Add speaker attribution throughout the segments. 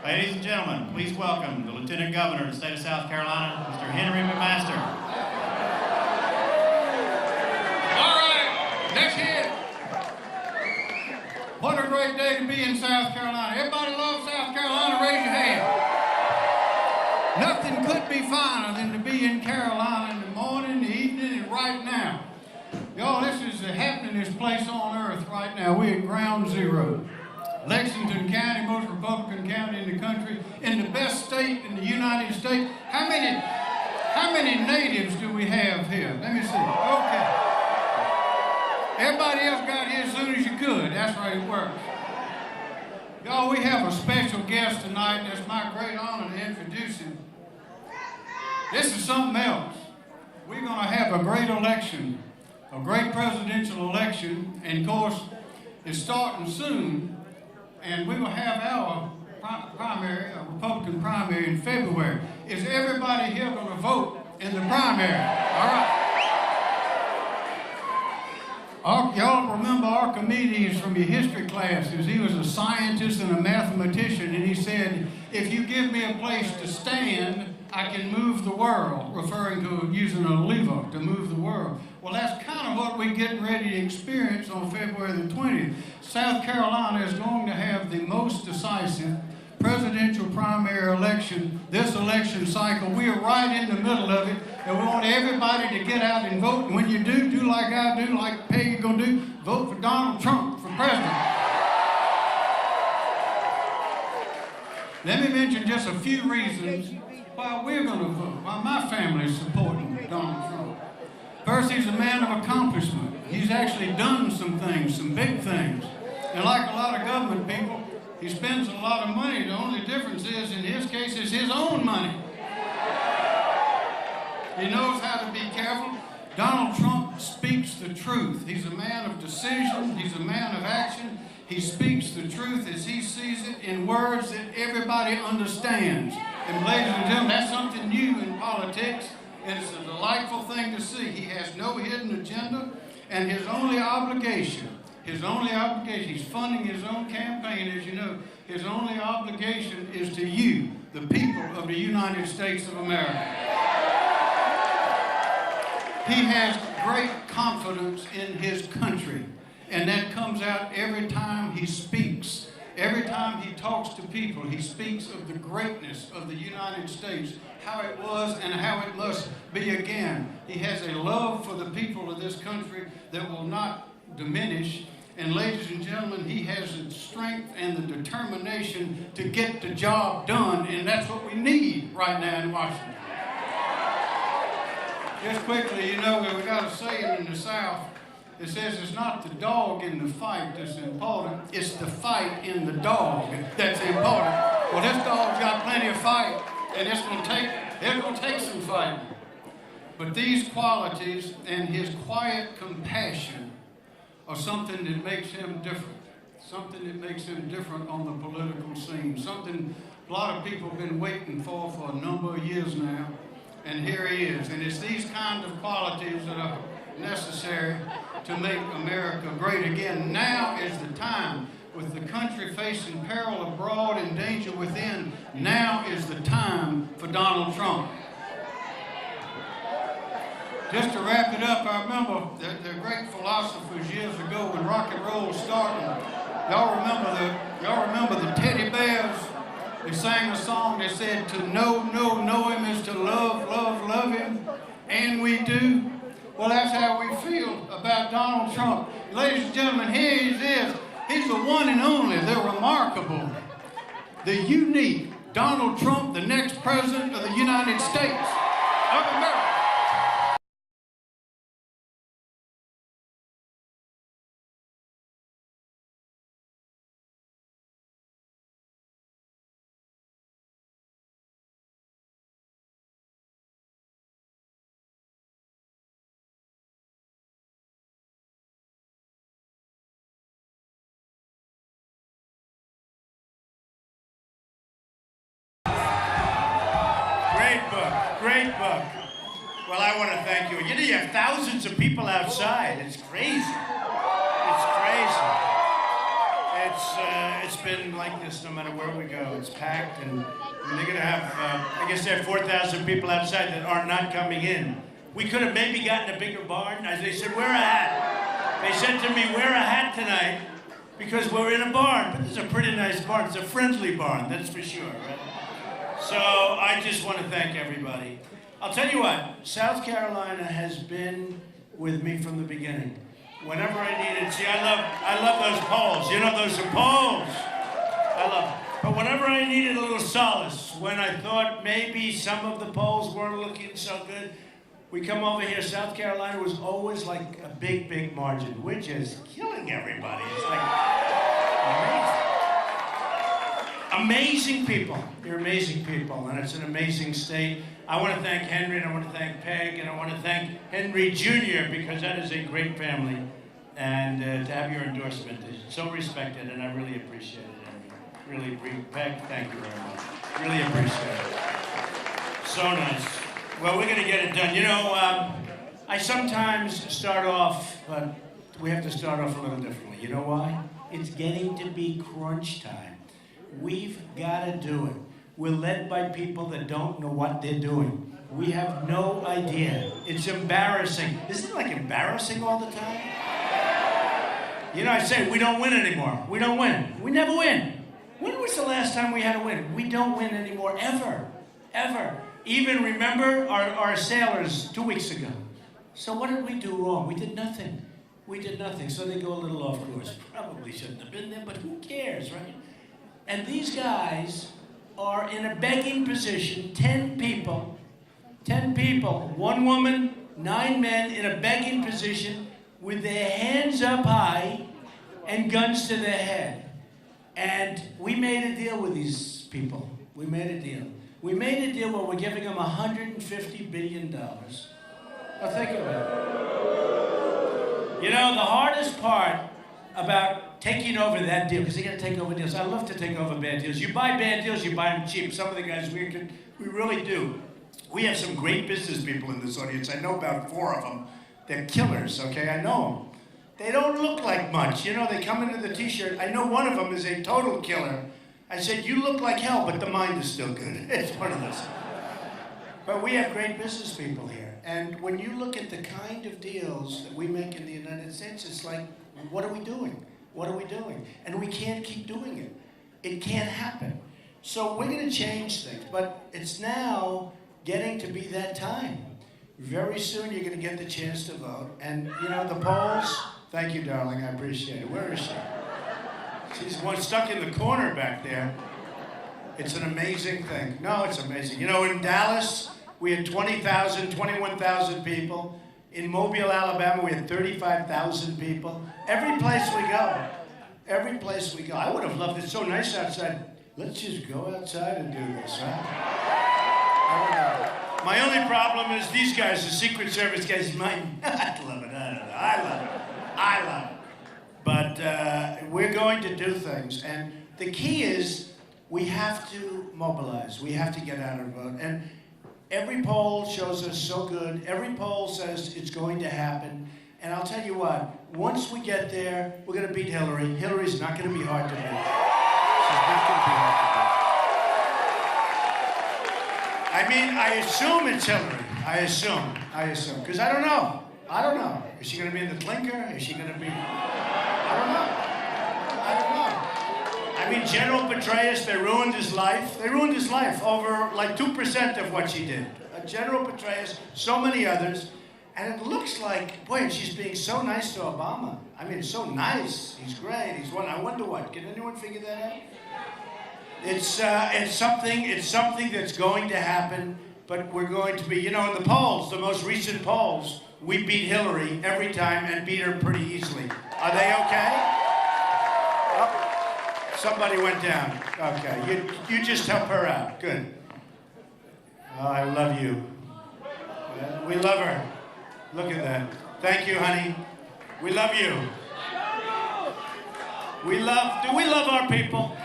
Speaker 1: Ladies and gentlemen, please welcome the Lieutenant Governor of the state of South Carolina, Mr. Henry McMaster.
Speaker 2: All right, let's hear it. What a great day to be in South Carolina. Everybody loves South Carolina, raise your hand. Nothing could be finer than to be in Carolina in the morning, the evening, and right now. Y'all, this is the happiest place on earth right now. We're at ground zero. Lexington County, most Republican county in the country, in the best state in the United States. How many natives do we have here? Let me see. Okay. Everybody else got here as soon as you could. That's right, it works. Y'all, we have a special guest tonight, and it's my great honor to introduce him. This is something else. We're going to have a great election, a great presidential election, and of course, it's starting soon. And we will have our primary, a Republican primary in February. Is everybody here going to vote in the primary? All right. Y'all remember Archimedes from your history classes. He was a scientist and a mathematician, and he said, if you give me a place to stand, I can move the world, referring to using a lever to move the world. Well, that's kind of what we're getting ready to experience on February the 20th. South Carolina is going to have the most decisive presidential primary election this election cycle. We are right in the middle of it, and we want everybody to get out and vote. And when you do like I do, like Peggy's going to do, vote for Donald Trump for president. Let me mention just a few reasons why we're going to vote, why my family is supporting Donald Trump. First, he's a man of accomplishment. He's actually done some things, some big things. And like a lot of government people, he spends a lot of money. The only difference is, in his case, it's his own money. He knows how to be careful. Donald Trump speaks the truth. He's a man of decision. He's a man of action. He speaks the truth as he sees it in words that everybody understands. And ladies and gentlemen, that's something new in politics. And it's a delightful thing to see. He has no hidden agenda, and his only obligation, he's funding his own campaign, as you know, his only obligation is to you, the people of the United States of America. He has great confidence in his country, and that comes out every time he speaks. Every time he talks to people, he speaks of the greatness of the United States, how it was and how it must be again. He has a love for the people of this country that will not diminish. And ladies and gentlemen, he has the strength and the determination to get the job done, and that's what we need right now in Washington. Just quickly, you know, we got a saying in the South. It says it's not the dog in the fight that's important, it's the fight in the dog that's important. Well, this dog's got plenty of fight, and it's gonna take some fighting. But these qualities and his quiet compassion are something that makes him different. Something that makes him different on the political scene. Something a lot of people have been waiting for a number of years now. And here he is. And it's these kind of qualities that are necessary to make America great again. Now is the time, with the country facing peril abroad and danger within. Now is the time for Donald Trump. Just to wrap it up, I remember the great philosophers years ago when rock and roll was starting. Y'all remember the teddy bears? They sang a song that said, to know him is to love him, and we do. Well, that's how we feel about Donald Trump. Ladies and gentlemen, here he is. He's the one and only, the remarkable, the unique Donald Trump, the next president of the United States of America.
Speaker 1: Great book. Well, I want to thank you. You have thousands of people outside. It's crazy. It's crazy.
Speaker 3: it's been like this no matter where we go. It's packed, and they're going to have, I guess they have 4,000 people outside that are not coming in. We could have maybe gotten a bigger barn. As they said, wear a hat. They said to me, wear a hat tonight because we're in a barn. But it's a pretty nice barn. It's a friendly barn, that's for sure, right? So I just want to thank everybody. I'll tell you what, South Carolina has been with me from the beginning. Whenever I needed, see, I love those polls. You know, those are polls. I love them. But whenever I needed a little solace, when I thought maybe some of the polls weren't looking so good, we come over here. South Carolina was always like a big, big margin. We're just killing everybody. It's like amazing people. You're amazing people, and it's an amazing state. I want to thank Henry, and I want to thank Peg, and I want to thank Henry Jr., because that is a great family. And to have your endorsement is so respected, and I really appreciate it, Henry. Really appreciate it. Peg, thank you very much. Really appreciate it. So nice. Well, we're going to get it done. You know, I sometimes start off, but we have to start off a little differently. You know why? It's getting to be crunch time. We've got to do it. We're led by people that don't know what they're doing. We have no idea. It's embarrassing. Isn't it like embarrassing all the time? You know, I say we don't win anymore. We don't win. We never win. When was the last time we had a win? We don't win anymore, ever. Ever. Even remember our sailors 2 weeks ago. So what did we do wrong? We did nothing. We did nothing. So they go a little off course. Probably shouldn't have been there, but who cares, right? And these guys are in a begging position, 10 people, 1 woman, 9 men in a begging position with their hands up high and guns to their head. And we made a deal with these people. We made a deal. We made a deal where we're giving them $150 billion. Now think about it. You know, the hardest part about taking over that deal, because they're going to take over deals. I love to take over bad deals. You buy bad deals, you buy them cheap. Some of the guys, we really do. We have some great business people in this audience. I know about 4 of them. They're killers, okay? I know them. They don't look like much. You know, they come into the T-shirt. I know one of them is a total killer. I said, you look like hell, but the mind is still good. It's one of those. But we have great business people here. And when you look at the kind of deals that we make in the United States, it's like, what are we doing? What are we doing? And we can't keep doing it. It can't happen. So we're going to change things. But it's now getting to be that time. Very soon you're going to get the chance to vote. And, you know, the polls, thank you, darling. I appreciate it. Where is she? She's one stuck in the corner back there. It's an amazing thing. No, it's amazing. You know, in Dallas, we had 20,000, 21,000 people. In Mobile, Alabama, we had 35,000 people. Every place we go. Every place we go. I would have loved it. It's so nice outside. Let's just go outside and do this, right? My only problem is these guys, the Secret Service guys, might not love it. I don't know. I love it. I love it. But we're going to do things. And the key is we have to mobilize. We have to get out and vote. And every poll shows us so good. Every poll says it's going to happen. And I'll tell you what, once we get there, we're going to beat Hillary. Hillary's not going to be hard to beat. She's not going to be hard to beat. I mean, I assume it's Hillary. I assume. Because I don't know. Is she going to be in the clinker? Is she going to be... I don't know. I mean, General Petraeus, they ruined his life. They ruined his life over like 2% of what she did. General Petraeus, so many others. And it looks like, boy, she's being so nice to Obama. I mean, so nice. He's great. He's one. I wonder what. Can anyone figure that out? It's something that's going to happen, but we're going to be, you know, in the polls, the most recent polls, we beat Hillary every time and beat her pretty easily. Are they okay? Oh, somebody went down. Okay, you just help her out. Good. Oh, I love you. We love her. Look at that. Thank you, honey. We love you. Do we love our people?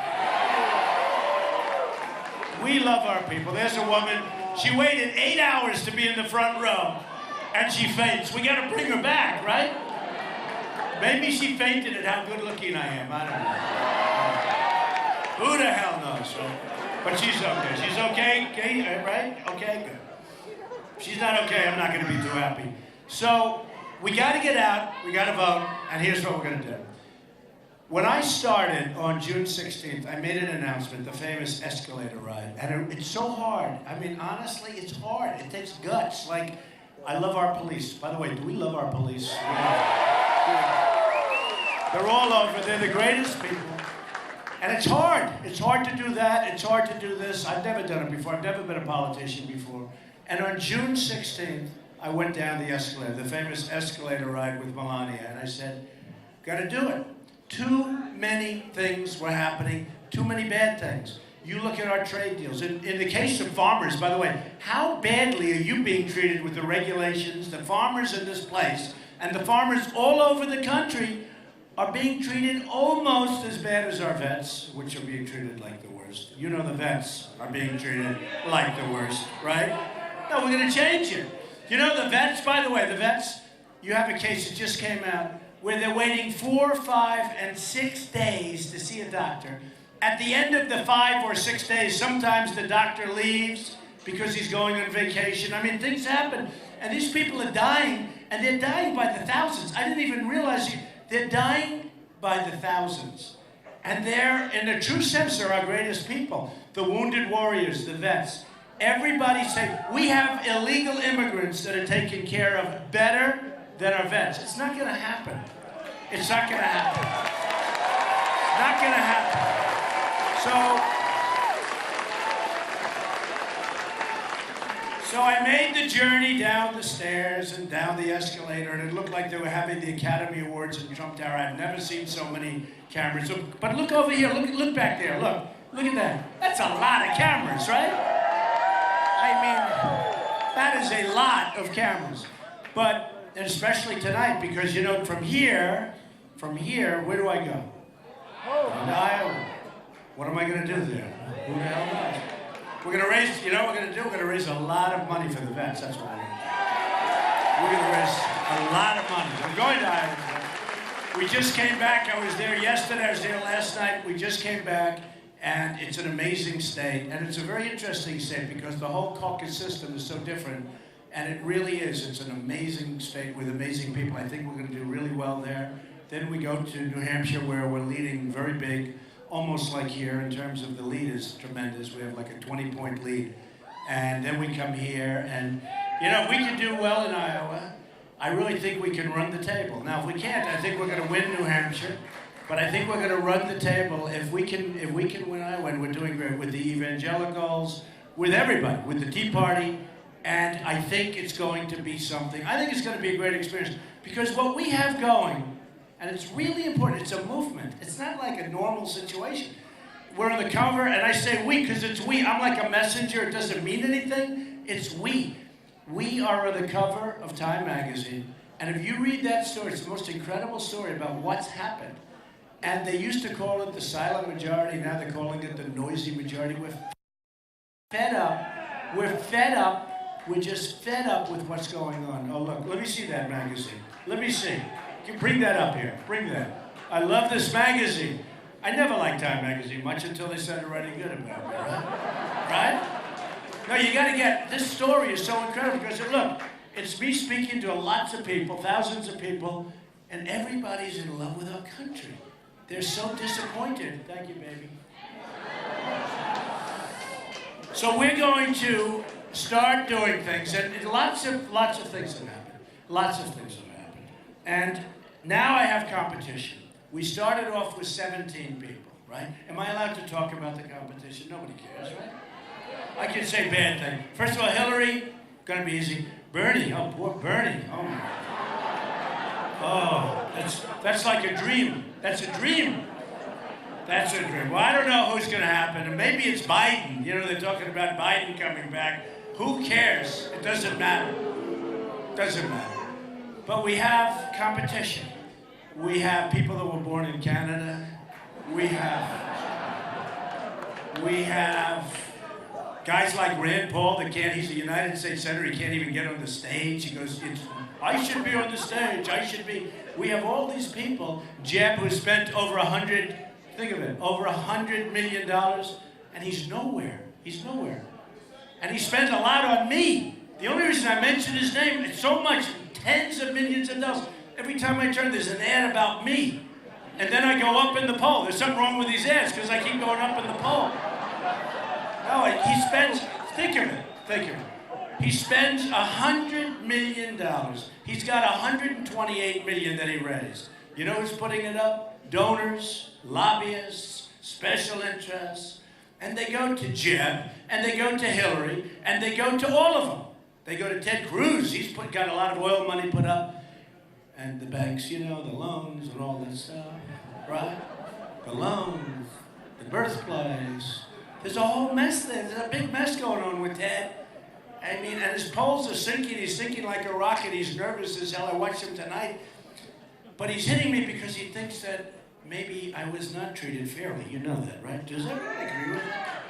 Speaker 3: We love our people. There's a woman, she waited 8 hours to be in the front row, and she faints. We gotta bring her back, right? Maybe she fainted at how good looking I am, I don't know. Who the hell knows, right? But she's okay. She's okay, right? Okay, good. If she's not okay, I'm not going to be too happy. So we got to get out, we got to vote, and here's what we're going to do. When I started on June 16th, I made an announcement, the famous escalator ride, and it's so hard. I mean, honestly, it's hard. It takes guts. Like, I love our police. By the way, do we love our police? They're all over. They're the greatest people. And it's hard. It's hard to do that. It's hard to do this. I've never done it before. I've never been a politician before. And on June 16th, I went down the escalator, the famous escalator ride with Melania, and I said, gotta do it. Too many things were happening, too many bad things. You look at our trade deals. In the case of farmers, by the way, how badly are you being treated with the regulations? The farmers in this place and the farmers all over the country are being treated almost as bad as our vets, which are being treated like the worst. You know the vets are being treated like the worst, right? No, we're gonna change it. You know the vets, by the way, the vets, you have a case that just came out where they're waiting 4, 5, and 6 days to see a doctor. At the end of the 5 or 6 days, sometimes the doctor leaves because he's going on vacation. I mean, things happen. And these people are dying, and they're dying by the thousands. I didn't even realize they're dying by the thousands. And they're, in a true sense, they're our greatest people. The wounded warriors, the vets. Everybody say, we have illegal immigrants that are taken care of better than our vets. It's not gonna happen. It's not gonna happen. It's not gonna happen. So I made the journey down the stairs and down the escalator, and it looked like they were having the Academy Awards in Trump Tower. I've never seen so many cameras. But look over here, look back there, look at that. That's a lot of cameras, right? I mean, that is a lot of cameras. But especially tonight, because you know, from here, where do I go? To Iowa. What am I going to do there? Who the hell knows? We're going to raise, you know what we're going to do? We're going to raise a lot of money for the vets. That's what we're going to do. We're going to raise a lot of money. I'm going to Iowa. We just came back. I was there yesterday. I was there last night. We just came back, and it's an amazing state. And it's a very interesting state because the whole caucus system is so different. And it really is. It's an amazing state with amazing people. I think we're going to do really well there. Then we go to New Hampshire, where we're leading very big, almost like here in terms of the lead is tremendous. We have like a 20-point lead. And then we come here, and you know, we can do well in Iowa. I really think we can run the table. Now, if we can't, I think we're going to win New Hampshire. But I think we're going to run the table if we can win Iowa, and we're doing great with the evangelicals, with everybody, with the Tea Party. And I think it's going to be something. I think it's going to be a great experience because what we have going, and it's really important, it's a movement. It's not like a normal situation. We're on the cover, and I say we because it's we. I'm like a messenger. It doesn't mean anything. It's we. We are on the cover of Time magazine. And if you read that story, it's the most incredible story about what's happened. And they used to call it the silent majority. Now they're calling it the noisy majority. We're fed up. We're fed up. We're just fed up with what's going on. Oh, look, let me see that magazine. Let me see. Bring that up here. Bring that. I love this magazine. I never liked Time magazine much until they started writing good about me, right? Right? No, you got to get, this story is so incredible because, look, it's me speaking to lots of people, thousands of people, and everybody's in love with our country. They're so disappointed. Thank you, baby. So we're going to start doing things, and lots of things have happened. Lots of things have happened. And now I have competition. We started off with 17 people, right? Am I allowed to talk about the competition? Nobody cares, right? I can say bad things. First of all, Hillary, gonna be easy. Bernie, oh, poor Bernie. Oh, my God. Oh, that's like a dream. That's a dream. That's a dream. Well, I don't know who's gonna happen. And maybe it's Biden. You know, they're talking about Biden coming back. Who cares? It doesn't matter. Doesn't matter. But we have competition. We have people that were born in Canada. We have guys like Rand Paul that can't, he's a United States Senator, he can't even get on the stage. He goes, I should be on the stage, I should be. We have all these people. Jeb, who spent over $100,000 Think of it, over $100 million, and he's nowhere. He's nowhere. And he spends a lot on me. The only reason I mention his name, it's so much, tens of millions of dollars. Every time I turn, there's an ad about me. And then I go up in the poll. There's something wrong with these ads because I keep going up in the poll. No, he spends, think of it. He spends $100 million. He's got $128 million that he raised. You know who's putting it up? Donors, lobbyists, special interests. And they go to Jeb, and they go to Hillary, and they go to all of them. They go to Ted Cruz. He's got a lot of oil money put up. And the banks, you know, the loans and all that stuff, right? The loans, the birthplace. There's a whole mess there. There's a big mess going on with Ted. I mean, and his polls are sinking. He's sinking like a rocket. He's nervous as hell. I watched him tonight. But he's hitting me because he thinks that maybe I was not treated fairly. You know that, right? Does everyone agree with that?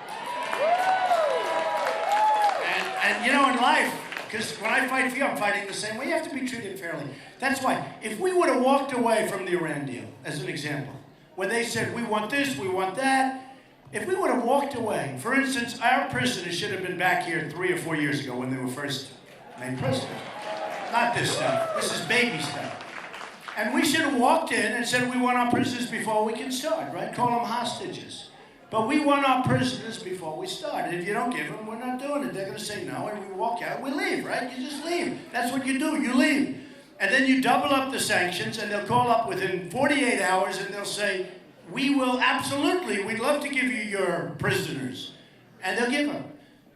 Speaker 3: And you know, in life, because when I fight for you, I'm fighting the same way. You have to be treated fairly. That's why, if we would have walked away from the Iran deal, as an example, where they said, we want this, we want that, if we would have walked away, for instance, our prisoners should have been back here 3 or 4 years ago when they were first made prisoners. Not this stuff. This is baby stuff. And we should have walked in and said, we want our prisoners before we can start, right? Call them hostages. But we want our prisoners before we start. And if you don't give them, we're not doing it. They're going to say no, and we walk out, we leave, right? You just leave. That's what you do, you leave. And then you double up the sanctions, and they'll call up within 48 hours, and they'll say, we will absolutely, we'd love to give you your prisoners. And they'll give them.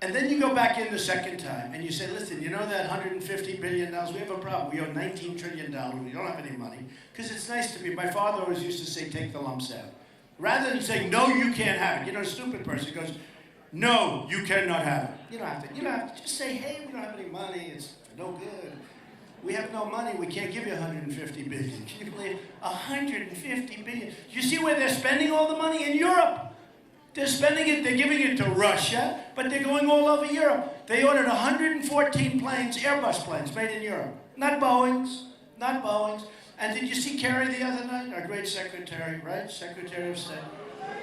Speaker 3: And then you go back in the second time, and you say, listen, you know that $150 billion, we have a problem. We owe $19 trillion, we don't have any money. Because it's nice to be, my father always used to say, take the lumps out. Rather than saying, no, you can't have it. You know, a stupid person goes, no, you cannot have it. You don't have to just say, hey, we don't have any money, it's no good. We have no money, we can't give you $150 billion. Can you believe $150 billion? You see where they're spending all the money? In Europe. They're spending it, they're giving it to Russia, but they're going all over Europe. They ordered 114 planes, Airbus planes, made in Europe. Not Boeings, not Boeings. And did you see Kerry the other night? Our great secretary, right? Secretary of State.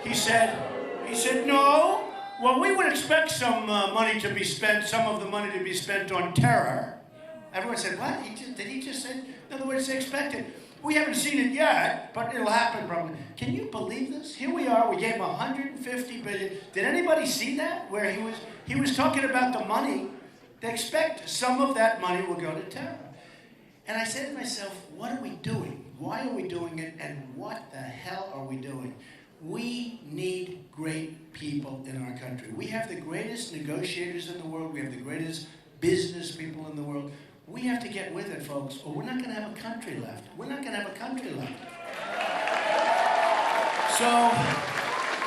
Speaker 3: He said, no. Well, we would expect some money to be spent, some of the money to be spent on terror. Everyone said, what? Did he just say? In other words, they expected. We haven't seen it yet, but it'll happen probably. Can you believe this? Here we are, we gave him $150 billion. Did anybody see that? Where he was talking about the money. They expect some of that money will go to terror. And I said to myself, what are we doing? Why are we doing it? And what the hell are we doing? We need great people in our country. We have the greatest negotiators in the world. We have the greatest business people in the world. We have to get with it, folks, or we're not going to have a country left. We're not going to have a country left. So,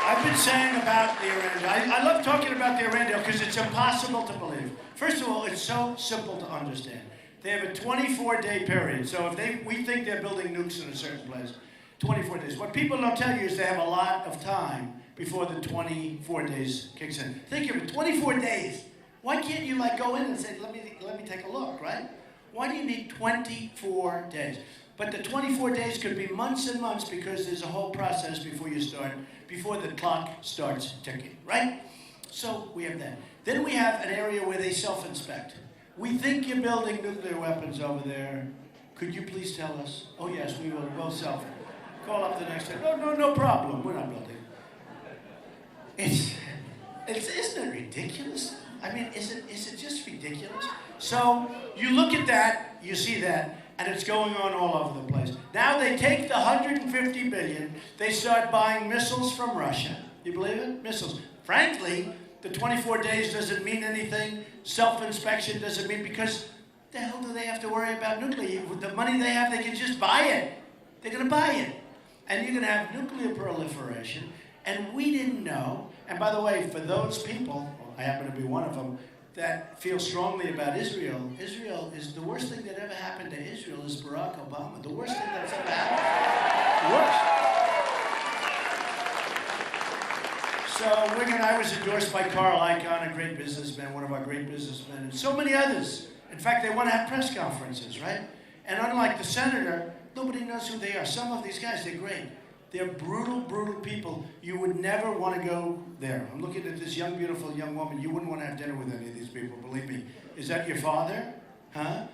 Speaker 3: I've been saying about the Iran deal. I love talking about the Iran deal because it's impossible to believe. First of all, it's so simple to understand. They have a 24-day period. So if we think they're building nukes in a certain place, 24 days. What people don't tell you is they have a lot of time before the 24 days kicks in. Think of it, 24 days. Why can't you go in and say, let me take a look, right? Why do you need 24 days? But the 24 days could be months and months because there's a whole process before the clock starts ticking, right? So we have that. Then we have an area where they self-inspect. We think you're building nuclear weapons over there. Could you please tell us? Oh yes, we will. We'll self. Call up the next day. No problem. We're not building. Isn't it ridiculous? I mean, is it just ridiculous? So you look at that, you see that, and it's going on all over the place. Now they take the $150 billion, they start buying missiles from Russia. You believe it? Missiles. Frankly, the 24 days doesn't mean anything. Self-inspection doesn't mean, because the hell do they have to worry about nuclear? With the money they have, they can just buy it. They're going to buy it. And you're going to have nuclear proliferation. And we didn't know. And by the way, for those people, I happen to be one of them, that feel strongly about Israel, Israel is the worst thing that ever happened to Israel is Barack Obama. The worst thing that's ever happened. Worst. So I was endorsed by Carl Icahn, a great businessman, one of our great businessmen, and so many others. In fact, they want to have press conferences, right? And unlike the senator, nobody knows who they are. Some of these guys, they're great. They're brutal, brutal people. You would never want to go there. I'm looking at this young, beautiful young woman. You wouldn't want to have dinner with any of these people, believe me. Is that your father? Huh?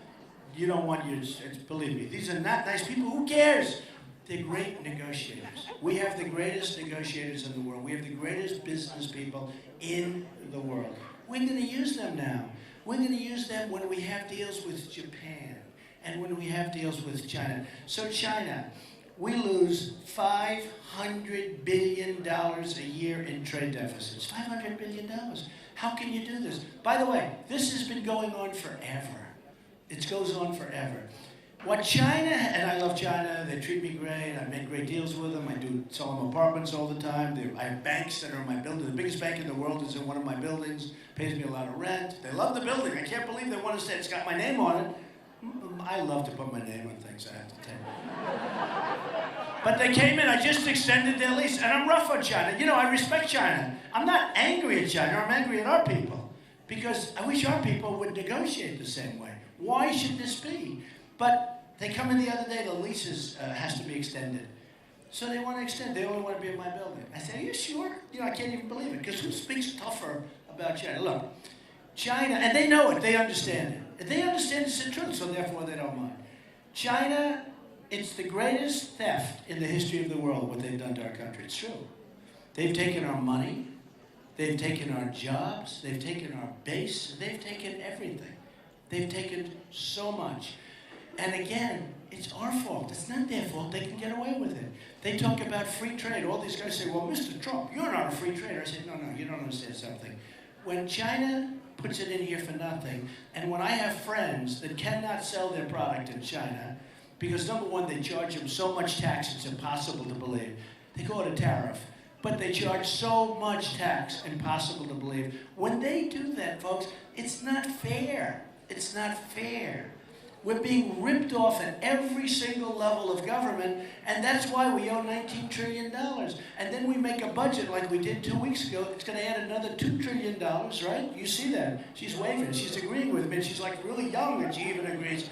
Speaker 3: You don't want your, believe me. These are not nice people. Who cares? They're great negotiators. We have the greatest negotiators in the world. We have the greatest business people in the world. We're going to use them now. We're going to use them when we have deals with Japan and when we have deals with China. So China, we lose $500 billion a year in trade deficits. $500 billion. How can you do this? By the way, this has been going on forever. It goes on forever. What China, and I love China, they treat me great, I make great deals with them, I do sell them apartments all the time, I have banks that are in my building. The biggest bank in the world is in one of my buildings, pays me a lot of rent. They love the building. I can't believe they want to say it's got my name on it. I love to put my name on things, I have to tell you. But they came in, I just extended their lease, and I'm rough on China. You know, I respect China. I'm not angry at China, I'm angry at our people. Because I wish our people would negotiate the same way. Why should this be? But they come in the other day, the leases has to be extended. So they want to extend, they only want to be in my building. I said, are you sure? You know, I can't even believe it, because who speaks tougher about China? Look, China, and they know it, they understand it. And they understand it's the truth, so therefore they don't mind. China, it's the greatest theft in the history of the world, what they've done to our country. It's true. They've taken our money, they've taken our jobs, they've taken our base, they've taken everything. They've taken so much. And again, it's our fault. It's not their fault. They can get away with it. They talk about free trade. All these guys say, well, Mr. Trump, you're not a free trader. I said, no, you don't understand something. When China puts it in here for nothing, and when I have friends that cannot sell their product in China, because number one, they charge them so much tax, it's impossible to believe. They call it a tariff. But they charge so much tax, impossible to believe. When they do that, folks, it's not fair. It's not fair. We're being ripped off at every single level of government, and that's why we owe $19 trillion. And then we make a budget like we did 2 weeks ago. It's going to add another $2 trillion, right? You see that. She's waving. She's agreeing with me. She's like really young, and she even agrees.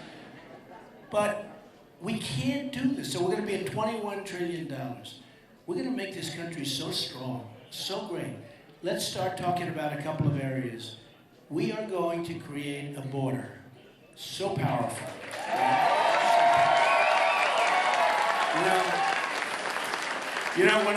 Speaker 3: But we can't do this. So we're going to be at $21 trillion. We're going to make this country so strong, so great. Let's start talking about a couple of areas. We are going to create a border. So powerful. You know, when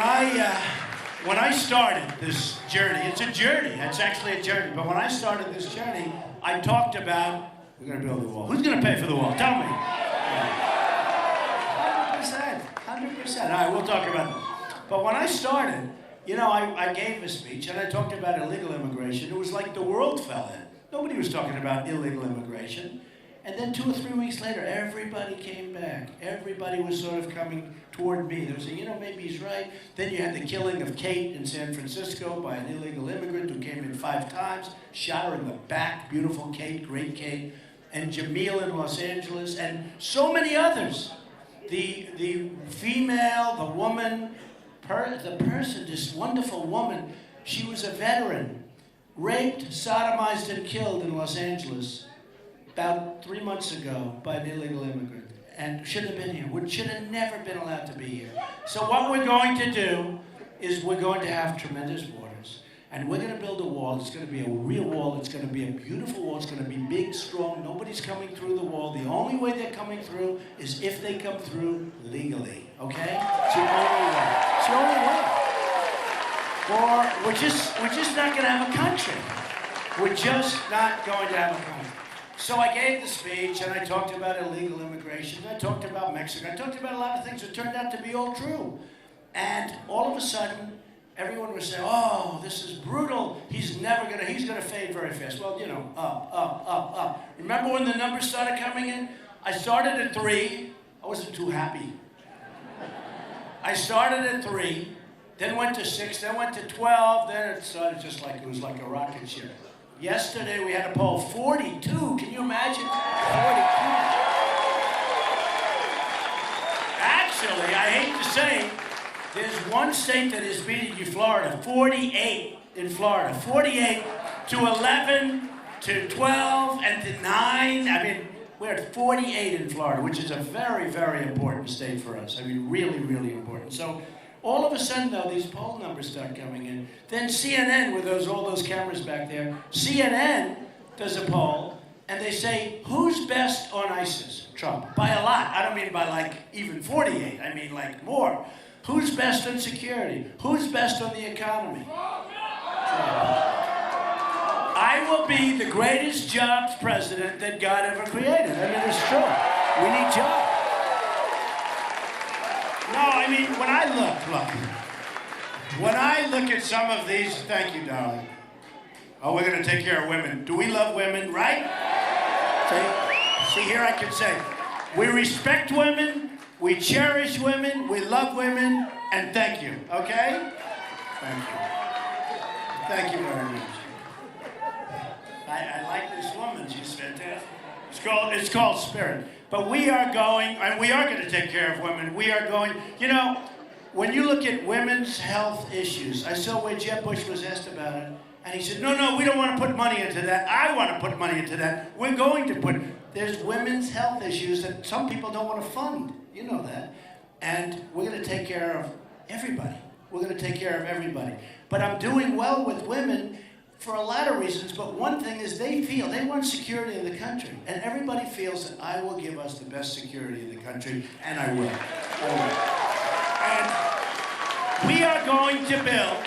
Speaker 3: I started this journey, it's a journey. It's actually a journey. But when I started this journey, I talked about we're going to build the wall. Who's going to pay for the wall? Tell me. 100%. 100%. All right, we'll talk about that. But when I started, you know, I gave a speech and I talked about illegal immigration. It was like the world fell in. Nobody was talking about illegal immigration. And then 2 or 3 weeks later, everybody came back. Everybody was sort of coming toward me. They were saying, you know, maybe he's right. Then you had the killing of Kate in San Francisco by an illegal immigrant who came in 5 times, shot her in the back. Beautiful Kate, great Kate. And Jamil in Los Angeles, and so many others. The female, the woman, the person, this wonderful woman, she was a veteran, raped, sodomized, and killed in Los Angeles about 3 months ago by an illegal immigrant, and should have been here, should have never been allowed to be here. So what we're going to do is we're going to have tremendous borders, and we're going to build a wall. It's going to be a real wall. It's going to be a beautiful wall. It's going to be big, strong. Nobody's coming through the wall. The only way they're coming through is if they come through legally, okay? It's the only way. It's the only way. Or we're just not going to have a country. We're just not going to have a country. So I gave the speech, and I talked about illegal immigration. I talked about Mexico. I talked about a lot of things that turned out to be all true. And all of a sudden, everyone was saying, oh, this is brutal. He's gonna fade very fast. Well, you know, up. Remember when the numbers started coming in? I started at 3. I wasn't too happy. I started at 3, then went to 6, then went to 12, then it started just like, it was like a rocket ship. Yesterday we had a poll, 42. Can you imagine? 42. Actually, I hate to say, there's one state that is beating you, Florida. 48 in Florida. 48 to 11 to 12 and to 9. I mean, We're at 48 in Florida, which is a very, very important state for us. I mean, really, really important. So all of a sudden, though, these poll numbers start coming in. Then CNN, with all those cameras back there, CNN does a poll, and they say, who's best on ISIS? Trump. By a lot. I don't mean by like even 48. I mean like more. Who's best on security? Who's best on the economy? Trump. I will be the greatest jobs president that God ever created. I mean, it's true. We need jobs. No, I mean, when I look at some of these, thank you, darling. Oh, we're going to take care of women. Do we love women, right? See, here I can say, we respect women, we cherish women, we love women, and thank you, okay? Thank you. Thank you very much. I like this woman, she's fantastic. It's called Spirit. But we are going, and we are going to take care of women. We are going, you know, when you look at women's health issues, I saw where Jeb Bush was asked about it, and he said, no, we don't want to put money into that. I want to put money into that. We're going to put, there's women's health issues that some people don't want to fund. You know that. And we're going to take care of everybody. We're going to take care of everybody. But I'm doing well with women for a lot of reasons, but one thing is they want security in the country. And everybody feels that I will give us the best security in the country, and I will. And we are going to build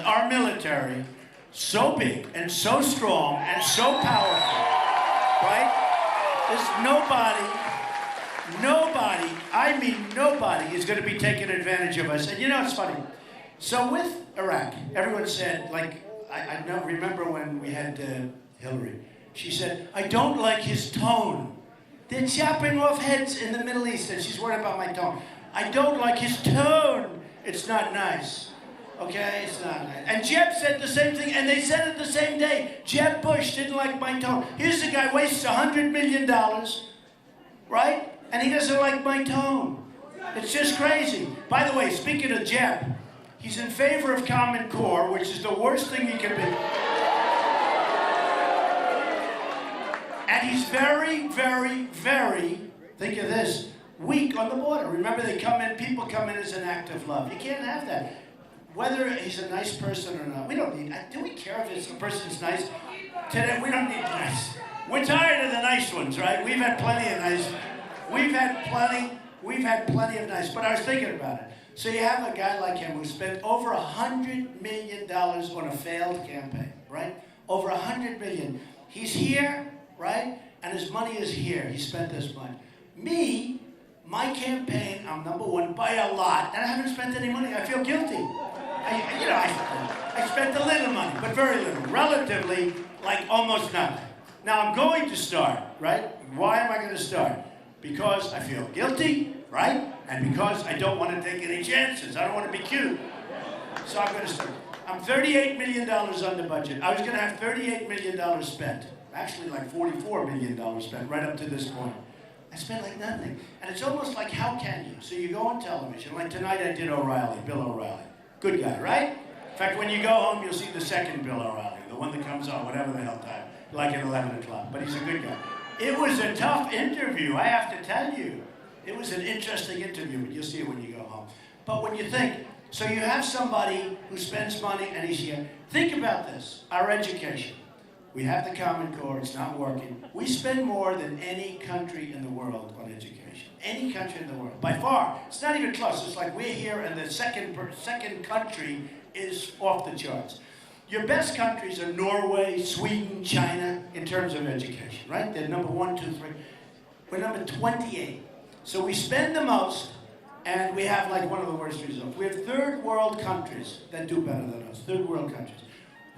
Speaker 3: our military so big and so strong and so powerful, right? There's nobody is going to be taking advantage of us. And you know, it's funny. So with Iraq, everyone said, like, I don't remember when we had Hillary. She said, I don't like his tone. They're chopping off heads in the Middle East, and she's worried about my tone. I don't like his tone. It's not nice. Okay, it's not nice. And Jeb said the same thing, and they said it the same day. Jeb Bush didn't like my tone. Here's a guy wastes $100 million, right? And he doesn't like my tone. It's just crazy. By the way, speaking of Jeb, he's in favor of Common Core, which is the worst thing he can be. And he's very, very, very, think of this, weak on the border. Remember, people come in as an act of love. You can't have that. Whether he's a nice person or not, we don't need, do we care if a person's nice? Today, we don't need nice. We're tired of the nice ones, right? We've had plenty of nice, we've had plenty of nice, but I was thinking about it. So you have a guy like him who spent over $100 million on a failed campaign, right? Over $100 million. He's here, right? And his money is here. He spent this money. Me, my campaign, I'm #1 by a lot, and I haven't spent any money. I feel guilty. I spent a little money, but very little. Relatively, like almost nothing. Now I'm going to start, right? Why am I going to start? Because I feel guilty, right? And because I don't want to take any chances. I don't want to be cute. So I'm going to start. I'm $38 million under budget. I was going to have $38 million spent. Actually, like $44 million spent right up to this point. I spent like nothing. And it's almost like, how can you? So you go on television. Like tonight I did O'Reilly, Bill O'Reilly. Good guy, right? In fact, when you go home, you'll see the second Bill O'Reilly, the one that comes on, whatever the hell time, like at 11 o'clock. But he's a good guy. It was a tough interview, I have to tell you. It was an interesting interview, but you'll see it when you go home. But when you think, so you have somebody who spends money and he's here. Think about this, our education. We have the Common Core, it's not working. We spend more than any country in the world on education. Any country in the world, by far. It's not even close. It's like we're here and the second country is off the charts. Your best countries are Norway, Sweden, China, in terms of education, right? They're #1, 2, 3. We're number 28. So we spend the most, and we have like one of the worst results. We have third world countries that do better than us, third world countries.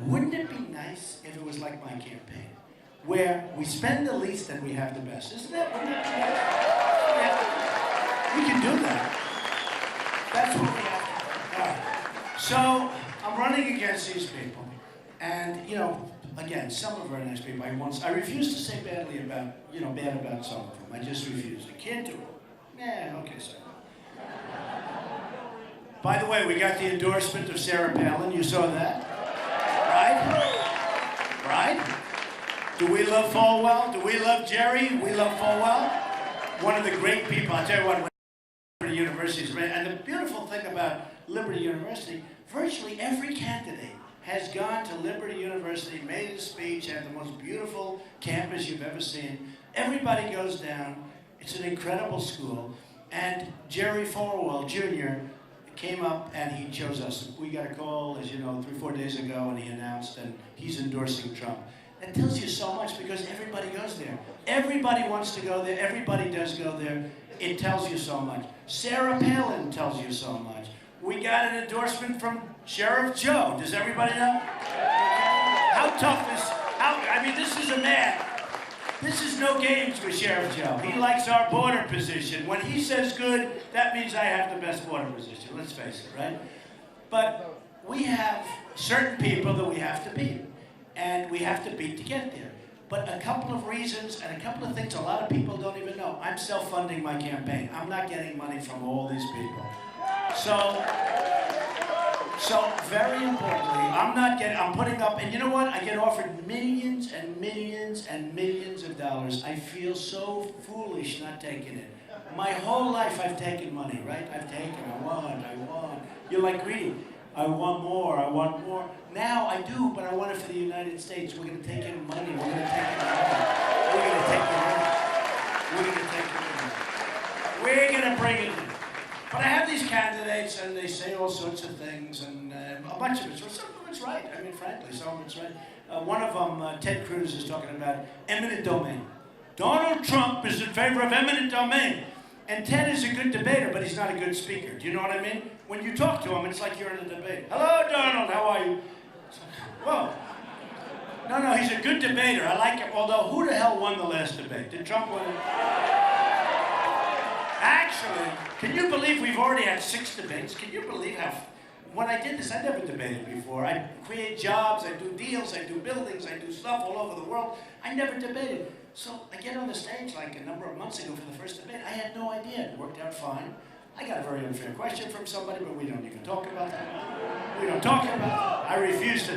Speaker 3: Wouldn't it be nice if it was like my campaign, where we spend the least and we have the best? Isn't that, wouldn't it be nice? We can do that. That's what we have to do. All right. So I'm running against these people, and you know, again, some are very nice people. I refuse to say bad about some of them. I just refuse. I can't do it. Yeah, okay, sir. By the way, we got the endorsement of Sarah Palin. You saw that? Right? Right? Do we love Falwell? Do we love Jerry? We love Falwell. One of the great people. I'll tell you what, Liberty University is great. And the beautiful thing about Liberty University, virtually every candidate has gone to Liberty University, made a speech, had the most beautiful campus you've ever seen. Everybody goes down. It's an incredible school. And Jerry Falwell, Jr., came up and he chose us. We got a call, as you know, 3-4 days ago, and he announced, and he's endorsing Trump. That tells you so much because everybody goes there. Everybody wants to go there. Everybody does go there. It tells you so much. Sarah Palin tells you so much. We got an endorsement from Sheriff Joe. Does everybody know? How tough is, I mean, this is a man. This is no games with Sheriff Joe. He likes our border position. When he says good, that means I have the best border position. Let's face it, right? But we have certain people that we have to beat. And we have to beat to get there. But a couple of reasons and a couple of things a lot of people don't even know. I'm self-funding my campaign. I'm not getting money from all these people. So very importantly, I'm putting up, and you know what? I get offered millions and millions and millions of dollars. I feel so foolish not taking it. My whole life I've taken money, right? I've taken, I want. You're like greedy. I want more. Now I do, but I want it for the United States. We're going to take in money. We're going to take in money. We're going to take it in. We're going to take it in. We're going to bring it in. But I have these candidates, and they say all sorts of things, and a bunch of it's right. Some of it's right. I mean, frankly, some of it's right. One of them, Ted Cruz, is talking about eminent domain. Donald Trump is in favor of eminent domain. And Ted is a good debater, but he's not a good speaker. Do you know what I mean? When you talk to him, it's like you're in a debate. Hello, Donald, how are you? Whoa. No, he's a good debater. I like him. Although, who the hell won the last debate? Did Trump win it? Actually, can you believe we've already had 6 debates? Can you believe how... When I did this, I never debated before. I create jobs, I do deals, I do buildings, I do stuff all over the world. I never debated. So I get on the stage like a number of months ago for the first debate. I had no idea. It worked out fine. I got a very unfair question from somebody, but we don't even talk about that. We don't talk about that. I refuse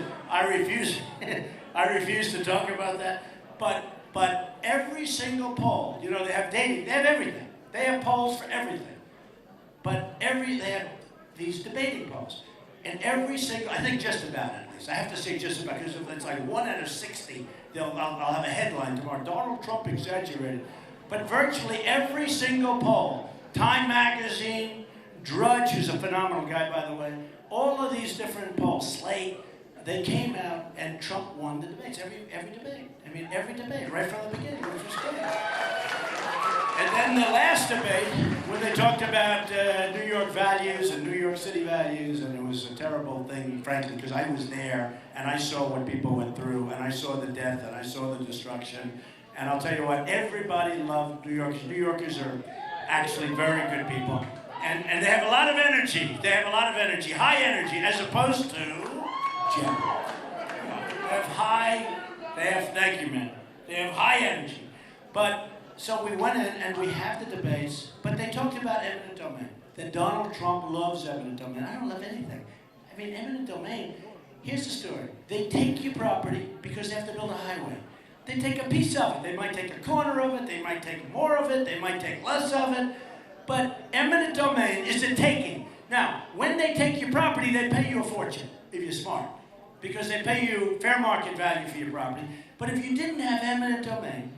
Speaker 3: to talk about that. But every single poll, you know, they have dating, they have everything. They have polls for everything. But they have these debating polls. And every single, I think just about at least, I have to say just about, because if it's like 1 out of 60, I'll have a headline tomorrow, Donald Trump exaggerated. But virtually every single poll, Time Magazine, Drudge, who's a phenomenal guy, by the way, all of these different polls, Slate, they came out and Trump won the debates, every debate. I mean, every debate, right from the beginning, which was good. And then the last debate, when they talked about New York values and New York City values, and it was a terrible thing, frankly, because I was there, and I saw what people went through, and I saw the death, and I saw the destruction. And I'll tell you what, everybody loved New York. New Yorkers are actually very good people. And they have a lot of energy. They have a lot of energy, high energy, as opposed to general. Thank you, man. They have high energy. But, so we went in and we have the debates, but they talked about eminent domain. That Donald Trump loves eminent domain. I don't love anything. I mean, eminent domain, here's the story. They take your property because they have to build a highway. They take a piece of it. They might take a corner of it, they might take more of it, they might take less of it. But eminent domain is a taking. Now, when they take your property, they pay you a fortune, if you're smart. Because they pay you fair market value for your property. But if you didn't have eminent domain,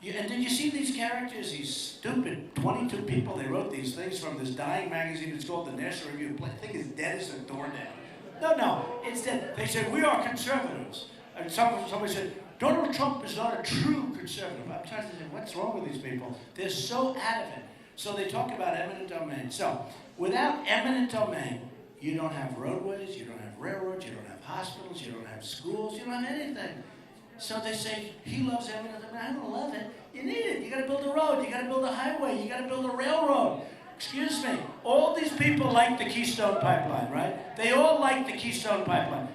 Speaker 3: and did you see these characters, these stupid 22 people, they wrote these things from this dying magazine, it's called the National Review. The thing is dead as a doornail. No, it's dead. They said, we are conservatives. And somebody said, Donald Trump is not a true conservative. I'm trying to say, what's wrong with these people? They're so out of it. So they talk about eminent domain. So, without eminent domain, you don't have roadways, you don't have railroads, you don't have hospitals, you don't have schools, you don't have anything. So they say, he loves eminent domain. I don't love it. You need it. You gotta build a road, you gotta build a highway, you gotta build a railroad. Excuse me. All these people like the Keystone Pipeline, right? They all like the Keystone Pipeline.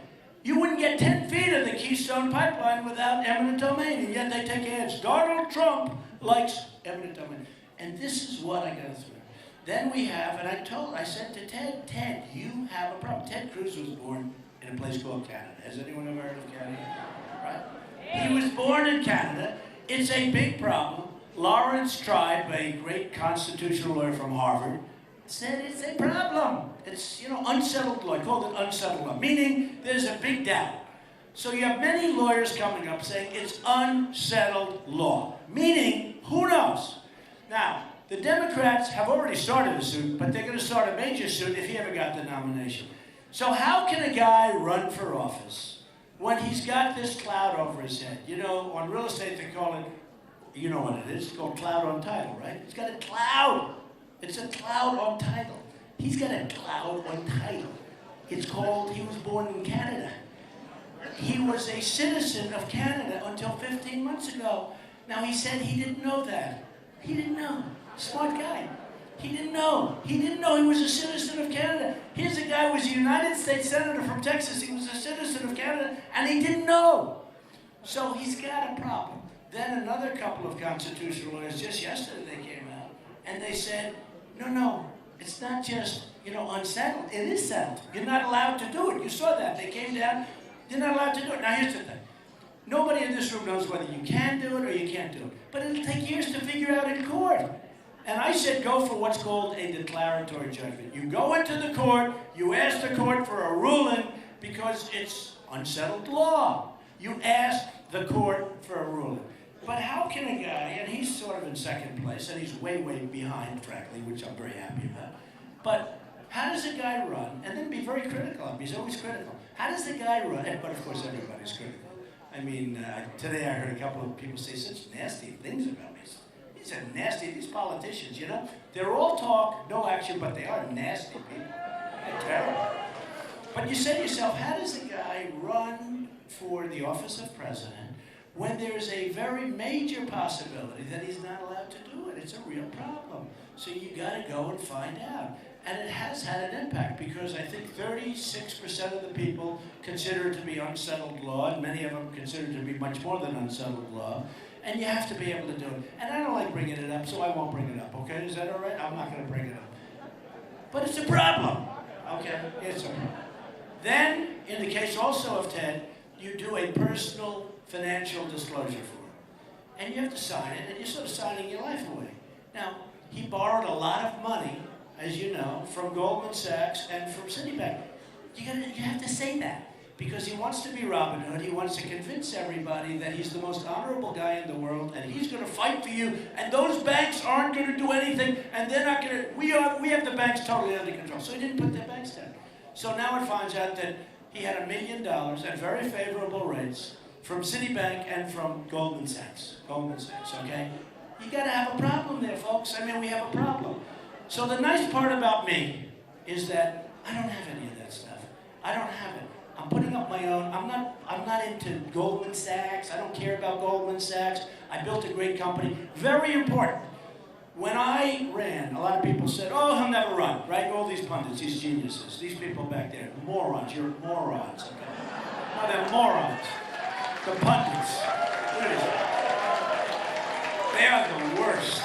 Speaker 3: You wouldn't get 10 feet of the Keystone Pipeline without eminent domain, and yet they take ads. Donald Trump likes eminent domain. And this is what I go through. Then we have, and I said to Ted, you have a problem. Ted Cruz was born in a place called Canada. Has anyone ever heard of Canada? Right? He was born in Canada. It's a big problem. Lawrence Tribe, a great constitutional lawyer from Harvard, said it's a problem. It's, unsettled law. I called it unsettled law, meaning there's a big doubt. So you have many lawyers coming up saying it's unsettled law, meaning who knows? Now, the Democrats have already started a suit, but they're going to start a major suit if he ever got the nomination. So how can a guy run for office when he's got this cloud over his head? On real estate they call it, you know what it is, it's called cloud on title, right? He's got a cloud. It's a cloud on title. He's got a cloud on title. It's called, he was born in Canada. He was a citizen of Canada until 15 months ago. Now he said he didn't know that. He didn't know. Smart guy. He didn't know. He didn't know he was a citizen of Canada. Here's a guy who was a United States Senator from Texas. He was a citizen of Canada, and he didn't know. So he's got a problem. Then another couple of constitutional lawyers, just yesterday they came out, and they said, no, it's not just, unsettled. It is settled. You're not allowed to do it. You saw that. They came down. You're not allowed to do it. Now here's the thing. Nobody in this room knows whether you can do it or you can't do it. But it'll take years to figure out in court. And I said go for what's called a declaratory judgment. You go into the court, you ask the court for a ruling because it's unsettled law. You ask the court for a ruling. But how can a guy, and he's sort of in second place, and he's way, way behind, frankly, which I'm very happy about. But how does a guy run, and then be very critical of him, he's always critical. How does the guy run, but of course everybody's critical. I mean, today I heard a couple of people say such nasty things about me. These are nasty, these politicians, They're all talk, no action, but they are nasty people. They're terrible. But you say to yourself, how does a guy run for the office of president when there's a very major possibility that he's not allowed to do it? It's a real problem. So you got to go and find out. And it has had an impact because I think 36% of the people consider it to be unsettled law, and many of them consider it to be much more than unsettled law. And you have to be able to do it. And I don't like bringing it up, so I won't bring it up, okay? Is that all right? I'm not going to bring it up. But it's a problem, okay? It's a problem. Then, in the case also of Ted, you do a personal financial disclosure for him. And you have to sign it, and you're sort of signing your life away. Now, he borrowed a lot of money, as you know, from Goldman Sachs and from Citibank. You have to say that. Because he wants to be Robin Hood, he wants to convince everybody that he's the most honorable guy in the world, and he's going to fight for you, and those banks aren't going to do anything, and they're not going to, we have the banks totally under control. So he didn't put their banks down. So now it finds out that he had $1 million at very favorable rates from Citibank and from Goldman Sachs, okay? You got to have a problem there, folks. I mean, we have a problem. So the nice part about me is that I don't have any of that stuff. I don't have it. I'm putting up my own. I'm not into Goldman Sachs. I don't care about Goldman Sachs. I built a great company. Very important. When I ran, a lot of people said, oh, he'll never run, right? All these pundits, these geniuses, these people back there, morons, you're morons, okay? No, they're morons. The pundits. They are the worst.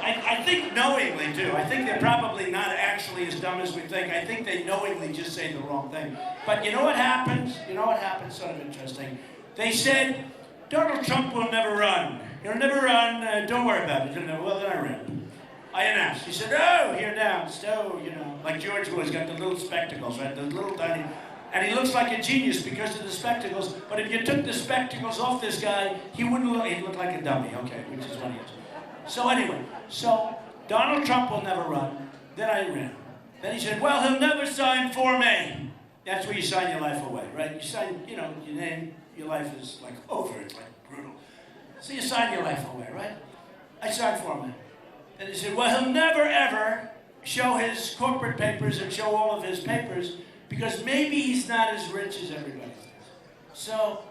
Speaker 3: I think knowingly, too. I think they're probably not actually as dumb as we think. I think they knowingly just say the wrong thing. But you know what happens? Sort of interesting. They said, Donald Trump will never run. He'll never run. Don't worry about it. Well, then I ran. I announced. He said, oh, here down. So, like George Bush got the little spectacles, right? The little tiny... And he looks like a genius because of the spectacles. But if you took the spectacles off this guy, he wouldn't look... He'd look like a dummy, okay, which is what he is. So anyway, Donald Trump will never run. Then I ran. Then he said, well, he'll never sign for me. That's where you sign your life away, right? You sign, your name, your life is like over. It's like brutal. So you sign your life away, right? I signed for him. Then he said, well, he'll never, ever show his corporate papers and show all of his papers because maybe he's not as rich as everybody thinks. So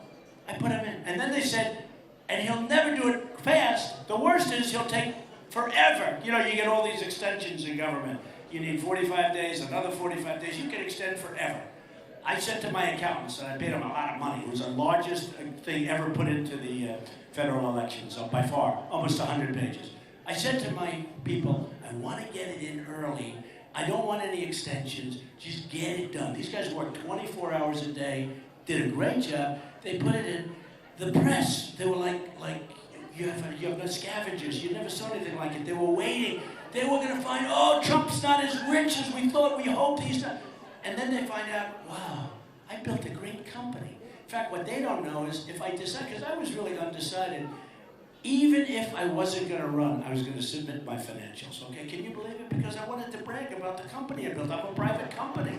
Speaker 3: I put him in. And then they said, and he'll never do it fast. The worst is he'll take forever. You get all these extensions in government. You need 45 days, another 45 days. You can extend forever. I said to my accountants, and I paid them a lot of money. It was the largest thing ever put into the federal election, so by far, almost 100 pages. I said to my people, I want to get it in early. I don't want any extensions. Just get it done. These guys worked 24 hours a day, did a great job. They put it in. the press, they were like you have no scavengers. You never saw anything like it. They were waiting. They were going to find, oh, Trump's not as rich as we thought. We hoped he's not. And then they find out, wow, I built a great company. In fact, what they don't know is if I decide, because I was really undecided, even if I wasn't going to run, I was going to submit my financials. Okay, can you believe it? Because I wanted to brag about the company I built. I'm a private company.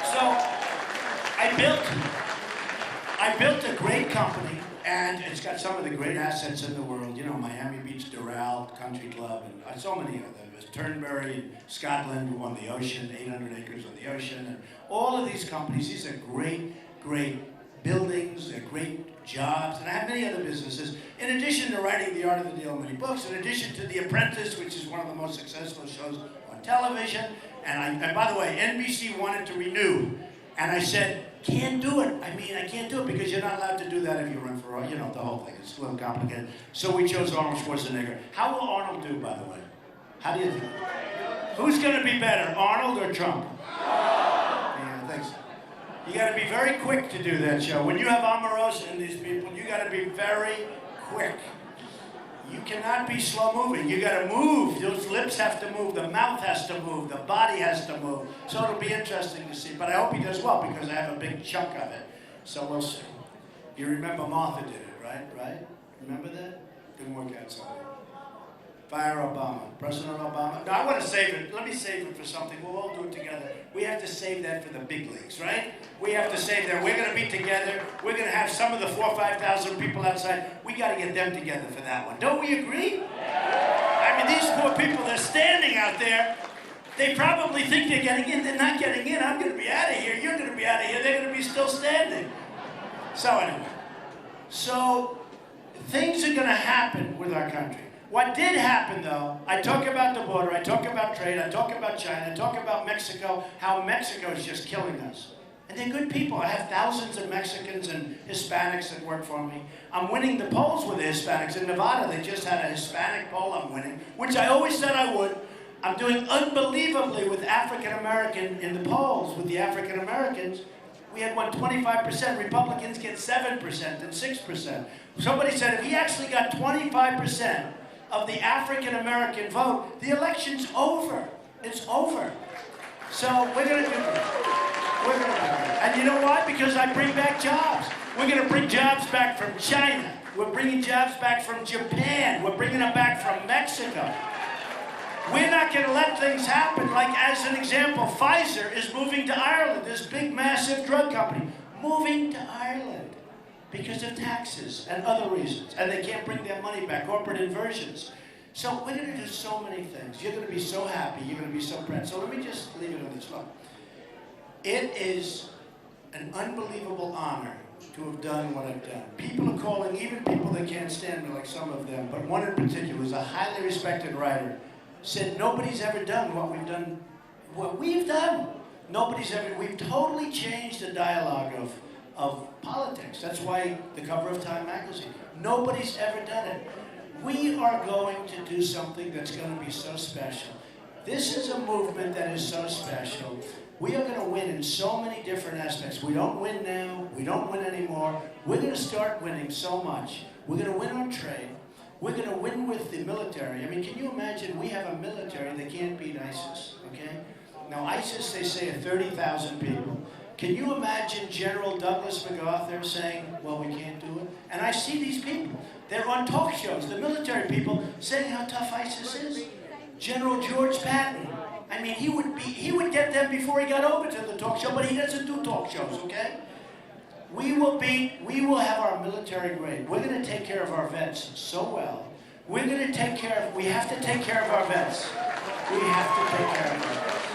Speaker 3: So I built a great company. And it's got some of the great assets in the world. You know, Miami Beach, Doral Country Club, and so many of them. There's Turnberry in Scotland, who won the ocean, 800 acres on the ocean. And all of these companies, these are great, great buildings. They're great jobs. And I have many other businesses. In addition to writing The Art of the Deal and many books, in addition to The Apprentice, which is one of the most successful shows on television. And by the way, NBC wanted to renew. And I said, can't do it. I mean, I can't do it because you're not allowed to do that if you run for, you know, the whole thing. It's a little complicated. So we chose Arnold Schwarzenegger. How will Arnold do, by the way? How do you think? Who's going to be better, Arnold or Trump? Yeah, thanks. You got to be very quick to do that show. When you have Omarosa and these people, you got to be very quick. You cannot be slow moving. You got to move. Those lips have to move. The mouth has to move. The body has to move. So it'll be interesting to see. But I hope he does well because I have a big chunk of it. So we'll see. You remember Martha did it, right? Right? Remember that? Didn't work out so well. Fire Obama. President Obama. No, I want to save it. Let me save it for something. We'll all do it together. We have to save that for the big leagues, right? We have to save that. We're going to be together. We're going to have some of the 4,000 or 5,000 people outside. We got to get them together for that one. Don't we agree? I mean, these poor people, they're standing out there. They probably think they're getting in. They're not getting in. I'm going to be out of here. You're going to be out of here. They're going to be still standing. So anyway. So things are going to happen with our country. What did happen, though, I talk about the border, I talk about trade, I talk about China, I talk about Mexico, how Mexico is just killing us. And they're good people. I have thousands of Mexicans and Hispanics that work for me. I'm winning the polls with the Hispanics. In Nevada, they just had a Hispanic poll I'm winning, which I always said I would. I'm doing unbelievably with African American in the polls, with the African Americans. We had won 25%. Republicans get 7% and 6%. Somebody said if he actually got 25% of the African American vote, the election's over. It's over. So we're going to do it. We're going to do it. And you know why? Because I bring back jobs. We're going to bring jobs back from China. We're bringing jobs back from Japan. We're bringing them back from Mexico. We're not going to let things happen. Like, as an example, Pfizer is moving to Ireland, this big, massive drug company, moving to Ireland because of taxes and other reasons. And they can't bring their money back, corporate inversions. So we're going to do so many things. You're going to be so happy. You're going to be so proud. So let me just leave it on this level. It is an unbelievable honor to have done what I've done. People are calling, even people that can't stand me, like some of them, but one in particular is a highly respected writer, said nobody's ever done what we've done. What we've done, nobody's ever. We've totally changed the dialogue of politics. That's why the cover of Time magazine. Nobody's ever done it. We are going to do something that's going to be so special. This is a movement that is so special. We are going to win in so many different aspects. We don't win now. We don't win anymore. We're going to start winning so much. We're going to win on trade. We're going to win with the military. I mean, can you imagine we have a military that can't beat ISIS, okay? Now, ISIS, they say, are 30,000 people. Can you imagine General Douglas MacArthur saying, well, we can't do it? And I see these people. They're on talk shows, the military people, saying how tough ISIS is. General George Patton. I mean, he would get them before he got over to the talk show, but he doesn't do talk shows, okay? We will have our military grade. We're going to take care of our vets so well. We're going to take care of, we have to take care of our vets. We have to take care of our vets.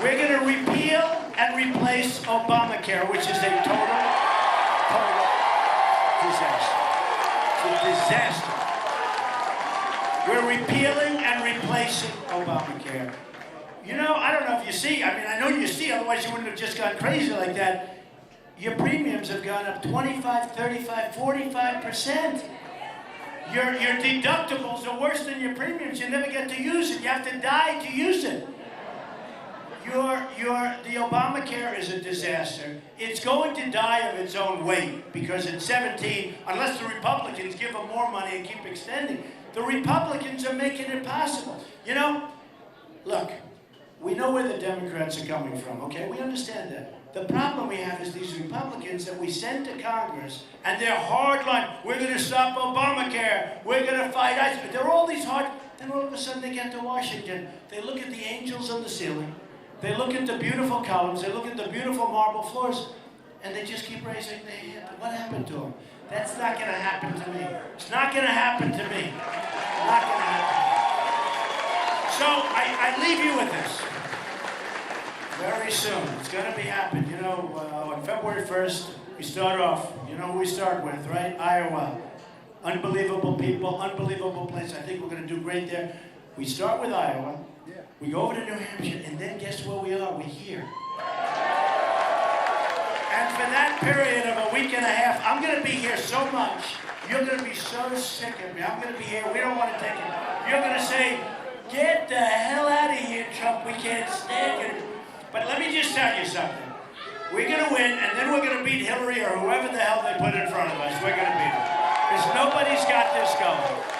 Speaker 3: We're going to repeal and replace Obamacare, which is a total disaster. It's a disaster. We're repealing and replacing Obamacare. You know, I don't know if you see, I mean, I know you see, otherwise you wouldn't have just gone crazy like that. Your premiums have gone up 25, 35, 45%. Your deductibles are worse than your premiums. You never get to use it. You have to die to use it. the Obamacare is a disaster. It's going to die of its own weight because at 17, unless the Republicans give them more money and keep extending, the Republicans are making it possible. You know, look, we know where the Democrats are coming from, okay? We understand that. The problem we have is these Republicans that we send to Congress, and they're hardline. We're going to stop Obamacare. We're going to fight ICE. They're all these hard. Then all of a sudden they get to Washington. They look at the angels on the ceiling. They look at the beautiful columns. They look at the beautiful marble floors, and they just keep raising their hand. What happened to them? That's not going to happen to me. It's not going to happen to me. Not going to happen. So I leave you with this. Very soon, it's going to be happening. You know, on February 1st, we start off. You know who we start with, right? Iowa. Unbelievable people, unbelievable place. I think we're going to do great there. We start with Iowa. We go over to New Hampshire, and then guess where we are? We're here. And for that period of a week and a half, I'm going to be here so much. You're going to be so sick of me. I'm going to be here. We don't want to take it. You're going to say, get the hell out of here, Trump. We can't stand it. But let me just tell you something. We're going to win, and then we're going to beat Hillary or whoever the hell they put in front of us. We're going to beat them. Because nobody's got this going.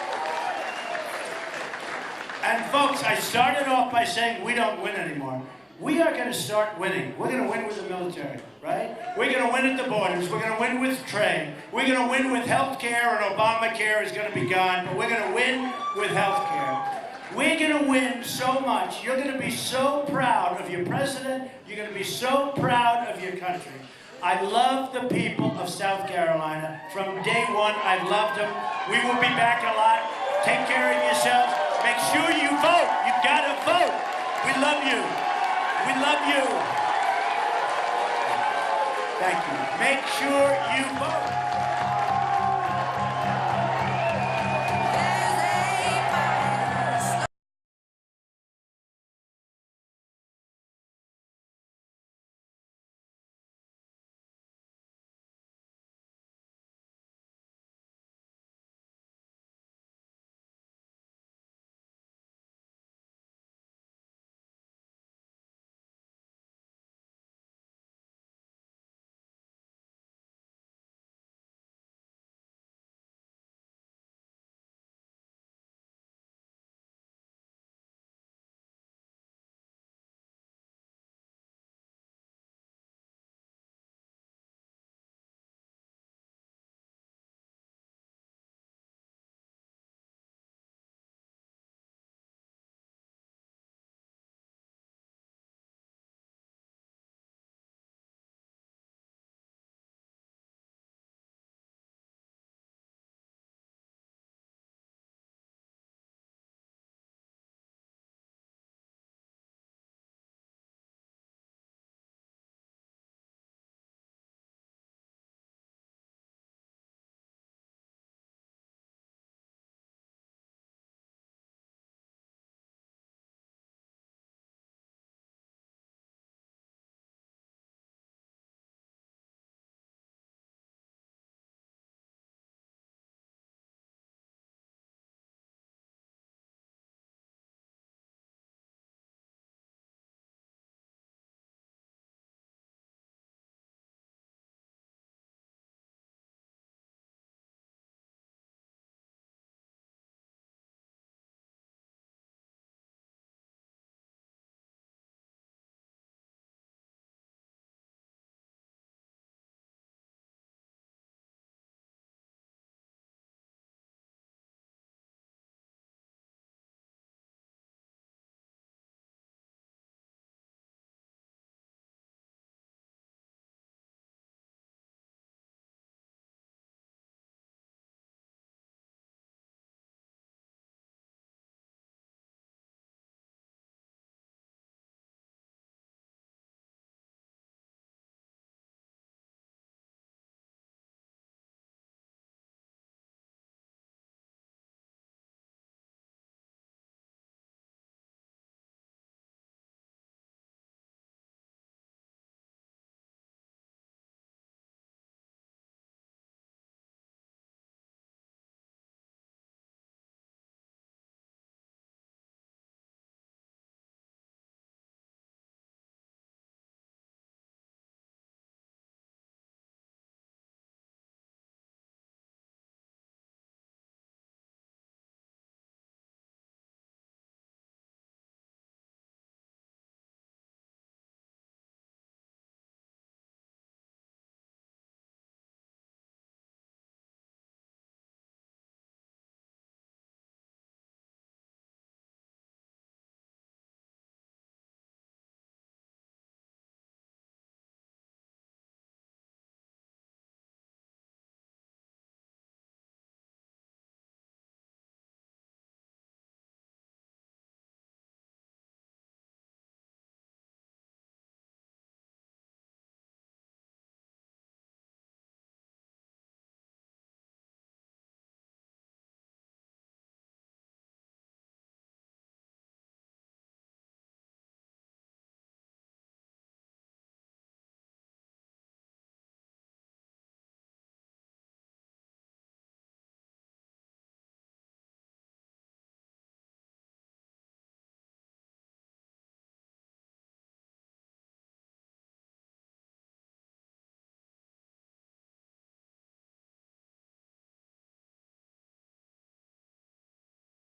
Speaker 3: And folks, I started off by saying we don't win anymore. We are going to start winning. We're going to win with the military, right? We're going to win at the borders. We're going to win with trade. We're going to win with health care, and Obamacare is going to be gone, but we're going to win with health care. We're going to win so much. You're going to be so proud of your president. You're going to be so proud of your country. I love the people of South Carolina. From day one, I've loved them. We will be back a lot. Take care of yourselves. Make sure you vote. You've got to vote. We love you. We love you. Thank you. Make sure you vote.